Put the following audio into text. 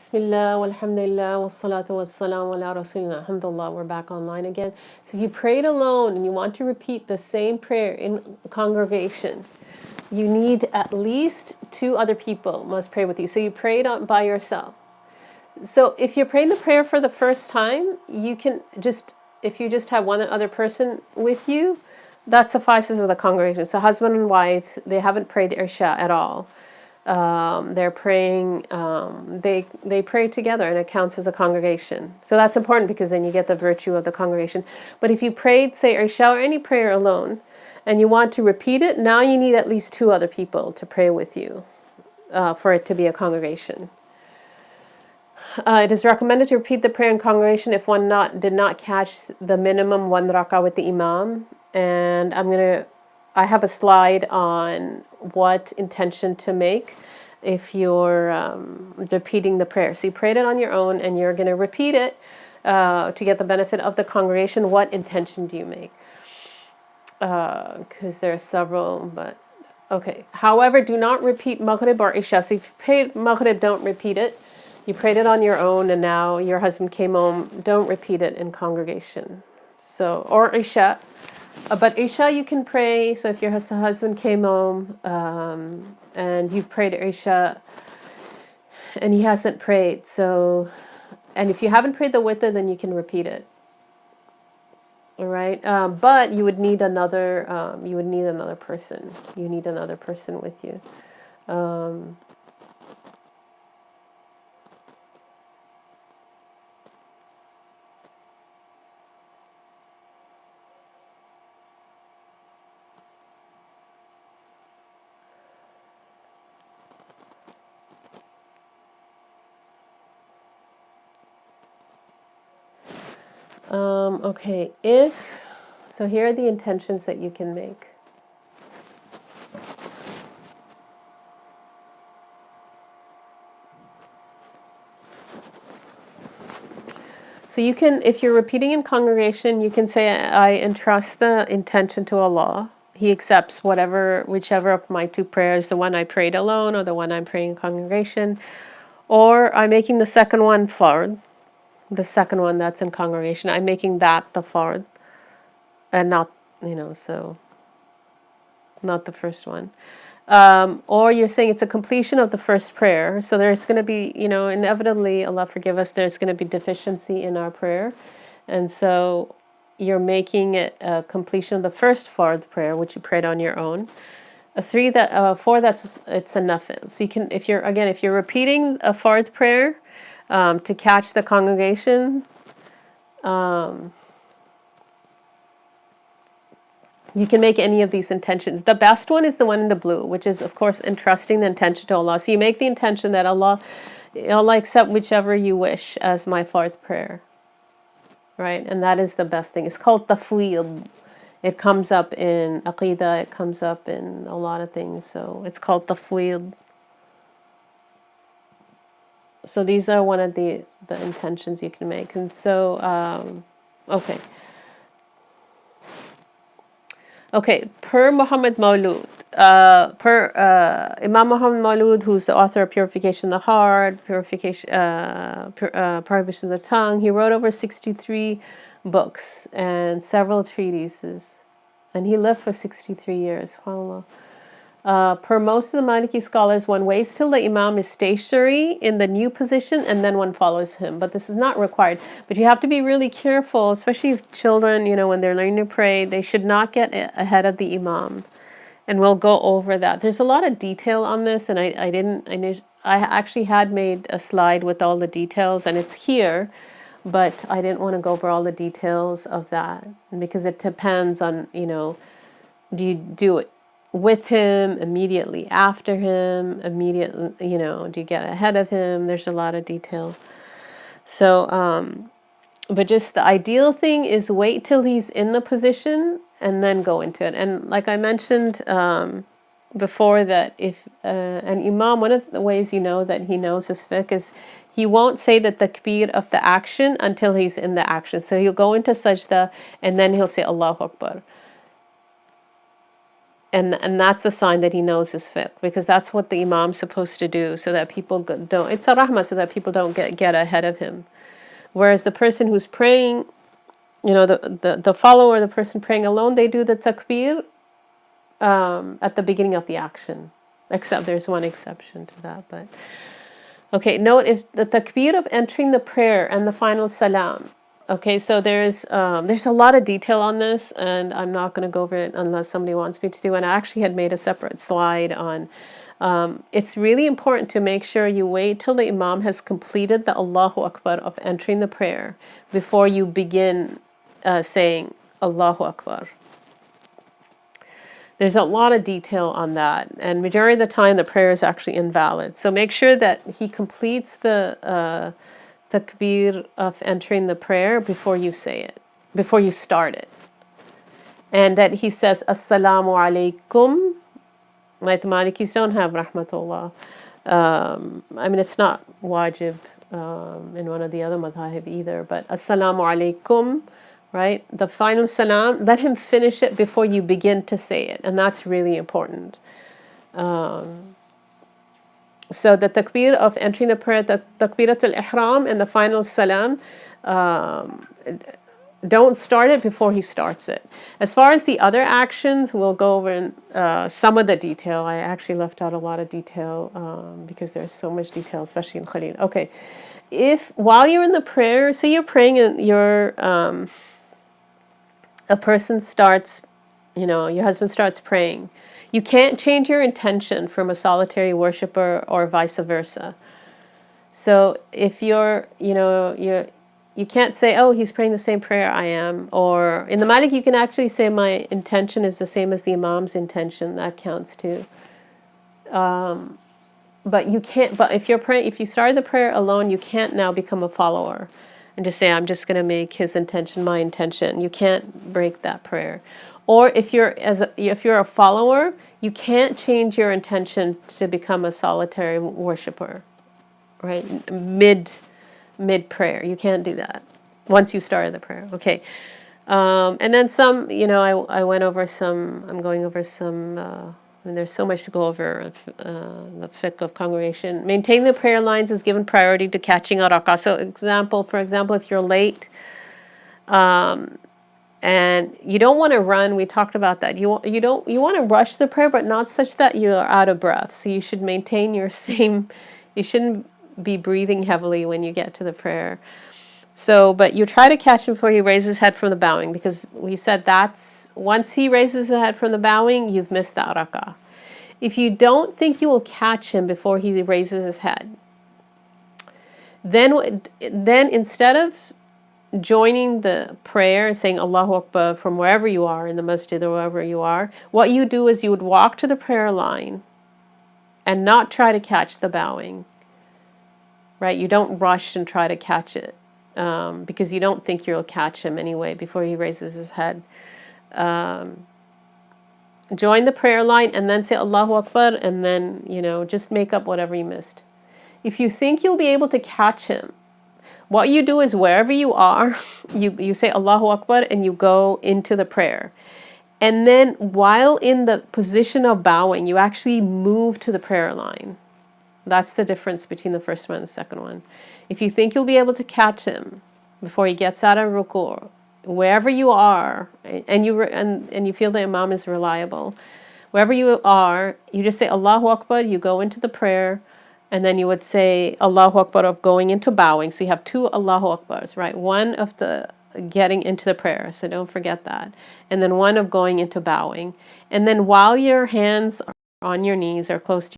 Bismillah, walhamdulillah, wassalatu wassalamu ala rasulina, alhamdulillah, we're back online again. So if you prayed alone and you want to repeat the same prayer in congregation, you need at least two other people must pray with you. So you prayed by yourself. So if you're praying the prayer for the first time, you can just, if you just have one other person with you, that suffices in the congregation. So husband and wife, they haven't prayed Isha at all. They're praying, they pray together and it counts as a congregation. So that's important because then you get the virtue of the congregation. But if you prayed, say, Isha or any prayer alone, and you want to repeat it, now you need at least two other people to pray with you for it to be a congregation. It is recommended to repeat the prayer in congregation if one did not catch the minimum one rak'ah with the imam. And I have a slide on what intention to make if you're repeating the prayer. So you prayed it on your own and you're going to repeat it to get the benefit of the congregation. What intention do you make? Because there are several, but okay. However, do not repeat Maghrib or Isha. So if you prayed Maghrib, don't repeat it. You prayed it on your own and now your husband came home. Don't repeat it in congregation. So, or Isha. But Isha you can pray. So if your husband came home and you've prayed Isha and he hasn't prayed, so, and if you haven't prayed the witr, then you can repeat it. All right, but you would need another. Person. You need another person with you. Okay, so here are the intentions that you can make. So you can, if you're repeating in congregation, you can say, I entrust the intention to Allah. He accepts whichever of my two prayers, the one I prayed alone or the one I'm praying in congregation. Or I'm making the second one fard. The second one that's in congregation, I'm making that the fard. And not, so not the first one. Or you're saying it's a completion of the first prayer. So there's going to be, inevitably, Allah forgive us, there's going to be deficiency in our prayer. And so you're making it a completion of the first fard prayer, which you prayed on your own. It's enough. So you can, if you're repeating a fard prayer to catch the congregation, you can make any of these intentions. The best one is the one in the blue, which is, of course, entrusting the intention to Allah. So you make the intention that Allah accept whichever you wish as my fourth prayer. Right? And that is the best thing. It's called tafweed. It comes up in Aqidah. It comes up in a lot of things. So it's called tafweed. So these are one of the intentions you can make. And so, okay. Okay, per Muhammad Maulud, Imam Muhammad Maulud, who's the author of Purification of the Heart, Prohibition of the Tongue, he wrote over 63 books and several treatises, and he lived for 63 years. SubhanAllah. Per most of the Maliki scholars, one waits till the Imam is stationary in the new position and then one follows him. But this is not required. But you have to be really careful, especially if children, when they're learning to pray, they should not get ahead of the Imam. And we'll go over that. There's a lot of detail on this, and I actually had made a slide with all the details, and it's here, but I didn't want to go over all the details of that because it depends on, do you do it with him, immediately after him, do you get ahead of him? There's a lot of detail. So, but just the ideal thing is wait till he's in the position and then go into it. And like I mentioned before, that if an imam, one of the ways you know that he knows his fiqh is he won't say the takbir of the action until he's in the action. So he'll go into sajda and then he'll say Allahu Akbar. And that's a sign that he knows his fiqh, because that's what the imam's supposed to do, so that people don't, it's a rahmah, so that people don't get ahead of him. Whereas the person who's praying, the follower, the person praying alone, they do the takbir at the beginning of the action. Except there's one exception to that. But okay, note if the takbir of entering the prayer and the final salam. Okay, so there's a lot of detail on this, and I'm not going to go over it unless somebody wants me to do. And I actually had made a separate slide on. It's really important to make sure you wait till the imam has completed the Allahu Akbar of entering the prayer before you begin saying Allahu Akbar. There's a lot of detail on that, and majority of the time the prayer is actually invalid. So make sure that he completes the takbir of entering the prayer before you say it, before you start it. And that he says, Assalamu alaikum. Like the Malikis don't have rahmatullah. I mean, it's not wajib in one of the other madhahib either, but Assalamu alaikum, right? The final salam, let him finish it before you begin to say it. And that's really important. So the takbir of entering the prayer, the takbiratul ihram and the final salam, don't start it before he starts it. As far as the other actions, we'll go over in, some of the detail. I actually left out a lot of detail because there's so much detail, especially in Khalil. Okay, if while you're in the prayer, say you're praying and a person starts, your husband starts praying, you can't change your intention from a solitary worshiper or vice versa. So if you can't say, oh, he's praying the same prayer I am. Or in the Malik, you can actually say my intention is the same as the imam's intention. That counts too. But you can't. But if you started the prayer alone, you can't now become a follower and just say, I'm just going to make his intention my intention. You can't break that prayer. Or if you're a follower, you can't change your intention to become a solitary worshiper, right? Mid prayer, you can't do that once you started the prayer. Okay, and then some. I went over some. I'm going over some. There's so much to go over. The fiqh of congregation. Maintaining the prayer lines is given priority to catching a rak'ah. So, for example, if you're late, and you don't want to run. We talked about that. You want to rush the prayer, but not such that you're out of breath. So you should maintain your same. You shouldn't be breathing heavily when you get to the prayer. So, but you try to catch him before he raises his head from the bowing, because we said that's once he raises his head from the bowing, you've missed the rak'ah. If you don't think you will catch him before he raises his head, then instead of joining the prayer and saying Allahu Akbar from wherever you are in the masjid or wherever you are, what you do is you would walk to the prayer line and not try to catch the bowing. Right? You don't rush and try to catch it because you don't think you'll catch him anyway before he raises his head. Join the prayer line and then say Allahu Akbar, and then, just make up whatever you missed. If you think you'll be able to catch him, what you do is wherever you are, you say Allahu Akbar and you go into the prayer. And then while in the position of bowing, you actually move to the prayer line. That's the difference between the first one and the second one. If you think you'll be able to catch him before he gets out of ruku', wherever you are, and you feel the imam is reliable, wherever you are, you just say Allahu Akbar, you go into the prayer, and then you would say Allahu Akbar of going into bowing. So you have two Allahu Akbars, right? One of the getting into the prayer, so don't forget that. And then one of going into bowing. And then while your hands are on your knees or close to